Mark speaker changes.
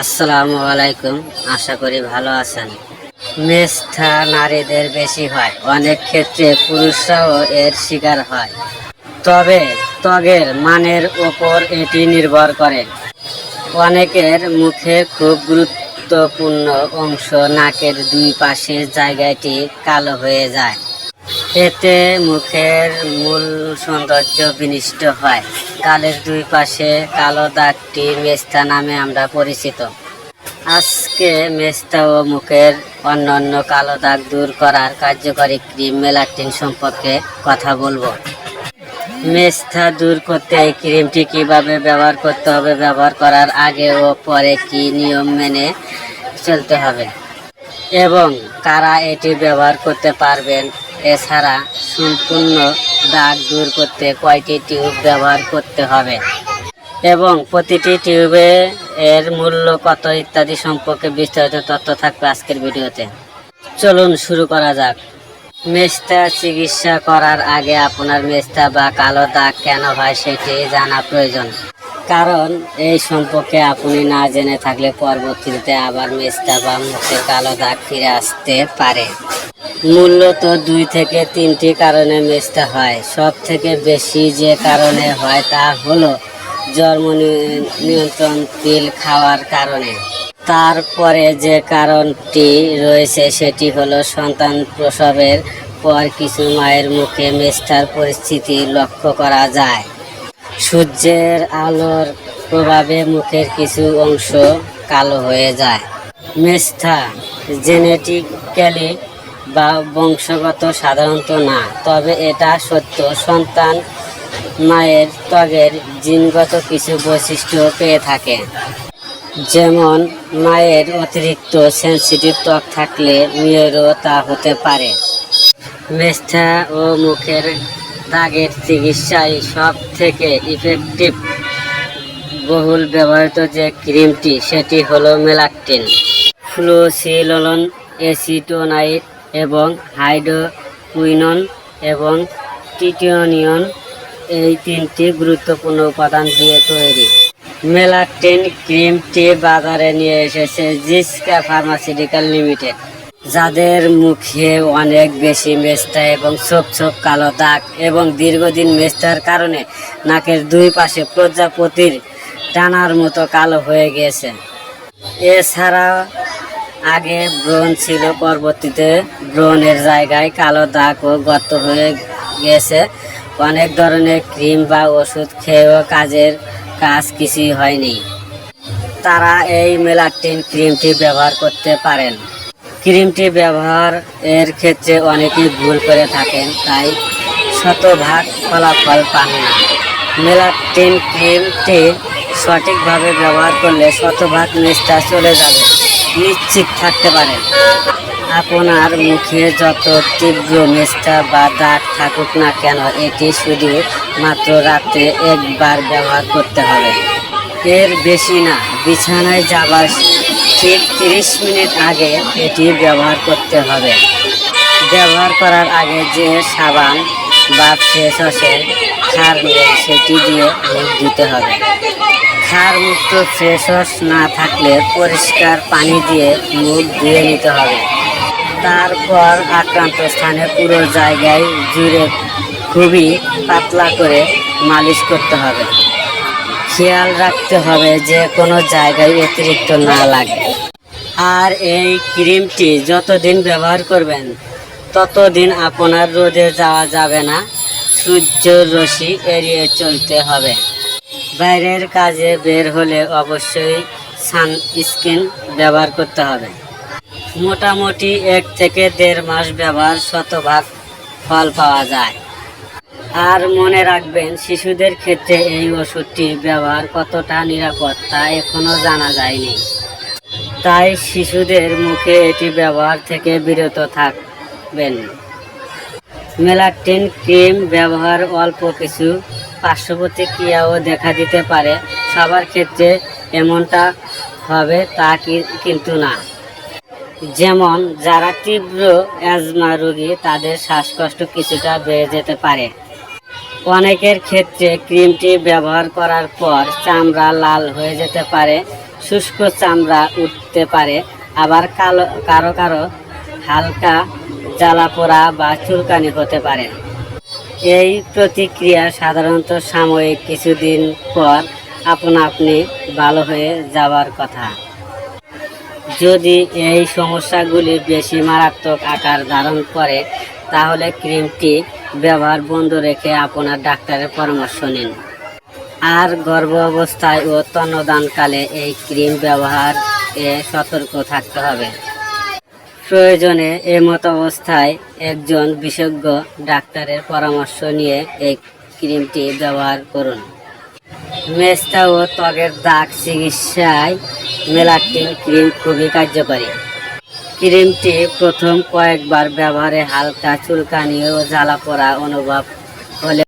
Speaker 1: আসসালামু আলাইকুম। আশা করি ভালো আছেন। মেস্থা নারীদের বেশি হয়, অনেক ক্ষেত্রে পুরুষরাও এর শিকার হয়। তবে ত্বকের মানের ওপর এটি নির্ভর করে। অনেকের মুখে খুব গুরুত্বপূর্ণ অংশ নাকের দুই পাশের জায়গাটি কালো হয়ে যায়। এতে মুখের মূল সৌন্দর্য বিনষ্ট হয়। গালের দুই পাশে কালো দাগটি মেস্থা নামে আমরা পরিচিত। আজকে মেস্থা ও মুখের অন্যান্য কালো দাগ দূর করার কার্যকরী ক্রিম মেলাটিন সম্পর্কে কথা বলবো। মেস্থা দূর করতে এই ক্রিমটি কিভাবে ব্যবহার করতে হবে, ব্যবহার করার আগে ও পরে কি নিয়ম মেনে চলতে হবে এবং কারা এটি ব্যবহার করতে পারবেন। এছাড়া সম্পূর্ণ দাগ দূর করতে কয়টি টিউব ব্যবহার করতে হবে এবং প্রতিটি টিউবে এর মূল্য কত ইত্যাদি সম্পর্কে বিস্তারিত তথ্য থাকবে আজকের ভিডিওতে। চলুন শুরু করা যাক। মেস্থা চিকিৎসা করার আগে আপনার মেস্থা বা কালো দাগ কেন হয় সেটি জানা প্রয়োজন, কারণ এই সম্পর্কে আপনি না জেনে থাকলে পরবর্তীতে আবার মেস্থা বা মুখের কালো দাগ ফিরে আসতে পারে। মূলত 2 থেকে 3টি কারণে মেস্থা হয়। সব থেকে বেশি যে কারণে হয় তা হলো জন্ম নিয়ন্ত্রণ পিল খাওয়ার কারণে। তারপরে যে কারণটি রয়েছে সেটি হলো সন্তান প্রসবের পর কিছু মায়ের মুখে মেস্থার পরিস্থিতি লক্ষ্য করা যায়। সূর্যের আলোর প্রভাবে মুখের কিছু অংশ কালো হয়ে যায়। মেস্থা জেনেটিক্যালি বা বংশগত সাধারণত না, তবে এটা সত্য সন্তান মায়ের ত্বকের জিনগত কিছু বৈশিষ্ট্য পেয়ে থাকে। যেমন মায়ের অতিরিক্ত সেনসিটিভ ত্বক থাকলে মেয়েরও তা হতে পারে। মেস্থা ও মুখের দাগের চিকিৎসায় সব থেকে ইফেক্টিভ বহুল ব্যবহৃত যে ক্রিমটি সেটি হলো মেলাক্টিন, ফ্লুসিলোলন, এসিটোনাইট এবং হাইড্রোকুইনন এবং টিটিওনিয়ন এই 3টি গুরুত্বপূর্ণ উপাদান দিয়ে তৈরি। মেলাক্টিন ক্রিমটি বাজারে নিয়ে এসেছে জিসকা ফার্মাসিউটিক্যাল লিমিটেড। যাদের মুখে অনেক বেশি মেস্থা এবং ছোপ ছোপ কালো দাগ এবং দীর্ঘদিন মেস্থার কারণে নাকের দুই পাশে প্রজাপতির টানার মতো কালো হয়ে গেছে। এছাড়া আগে ব্রণ ছিল, পরবর্তীতে ব্রণের জায়গায় কালো দাগ ও গর্ত হয়ে গেছে। অনেক ধরনের ক্রিম বা ওষুধ খেয়েও কাজ কিছুই হয়নি। তারা এই মেলাক্টিন ক্রিমটি ব্যবহার করতে পারেন। ক্রিমটি ব্যবহার এর ক্ষেত্রে অনেকেই ভুল করে থাকেন, তাই শতভাগ ফলাফল পান না। মেলাক্টিন ক্রিমটি সঠিকভাবে ব্যবহার করলে শতভাগ মেস্থা চলে যাবে, নিশ্চিত থাকতে পারেন। আপনার মুখে যত তীব্র মেস্থা বা দাগ থাকুক না কেন, এটি শুধু মাত্র রাত্রে একবার ব্যবহার করতে হবে, এর বেশি না। বিছানায় যাবার ঠিক 30 মিনিট আগে এটি ব্যবহার করতে হবে। ব্যবহার করার আগে যে সাবান বা ফেস ওয়াশের ক্ষার নেই সেটি দিয়ে মুখ ধুতে হবে। ক্ষারমুক্ত ফেস ওয়াশ না থাকলে পরিষ্কার পানি দিয়ে মুখ ধুয়ে নিতে হবে। তারপর আক্রান্ত স্থানে পুরো জায়গায় জুড়ে খুবই পাতলা করে মালিশ করতে হবে। খেয়াল রাখতে হবে যে কোনো জায়গায় অতিরিক্ত না লাগে। আর এই ক্রিমটি যতদিন ব্যবহার করবেন ততদিন আপনার রোদে যাওয়া যাবে না, সূর্যের রশ্মি এড়িয়ে চলতে হবে। বাইরের কাজে বের হলে অবশ্যই সানস্ক্রিন ব্যবহার করতে হবে। মোটামুটি 1 থেকে 1.5 মাস ব্যবহার শতভাগ ফল পাওয়া যায়। আর মনে রাখবেন, শিশুদের ক্ষেত্রে এই ওষুধটি ব্যবহার কতটা নিরাপদ তা এখনো জানা যায়নি, তাই শিশুদের মুখে এটি ব্যবহার থেকে বিরত থাকবেন। মেলাক্টিন ক্রিম ব্যবহার অল্প কিছু পার্শ্ব প্রতিক্রিয়াও দেখা দিতে পারে। সবার ক্ষেত্রে এমনটা হবে তা কিন্তু না। যেমন যারা তীব্র অ্যাজমা রোগী, তাদের শ্বাসকষ্ট কিছুটা বেড়ে যেতে পারে। অনেকের ক্ষেত্রে ক্রিমটি ব্যবহার করার পর চামড়া লাল হয়ে যেতে পারে। শুষ্ক চামড়া উঠতে পারে, আবার কারো কারো হালকা জ্বালাপোড়া বা চুলকানি হতে পারে। এই প্রতিক্রিয়া সাধারণত সাময়িক, কিছুদিন পর আপনা আপনি ভালো হয়ে যাওয়ার কথা। যদি এই সমস্যাগুলি বেশি মারাত্মক আকার ধারণ করে তাহলে ক্রিমটি ব্যবহার বন্ধ রেখে আপনার ডাক্তারের পরামর্শ নিন। আর গর্ভ অবস্থায় ও স্তন্যদানকালে এই ক্রিম ব্যবহারে সতর্ক থাকতে হবে। প্রয়োজনে এমত অবস্থায় একজন বিশেষজ্ঞ ডাক্তারের পরামর্শ নিয়ে এই ক্রিমটি ব্যবহার করুন। মেস্তা ও ত্বকের দাগ চিকিৎসায় মেলাটিন ক্রিম খুবই কার্যকরী। ক্রিমটি প্রথম কয়েকবার ব্যবহারে হালকা চুলকানি ও জ্বালাপোড়া অনুভব হলে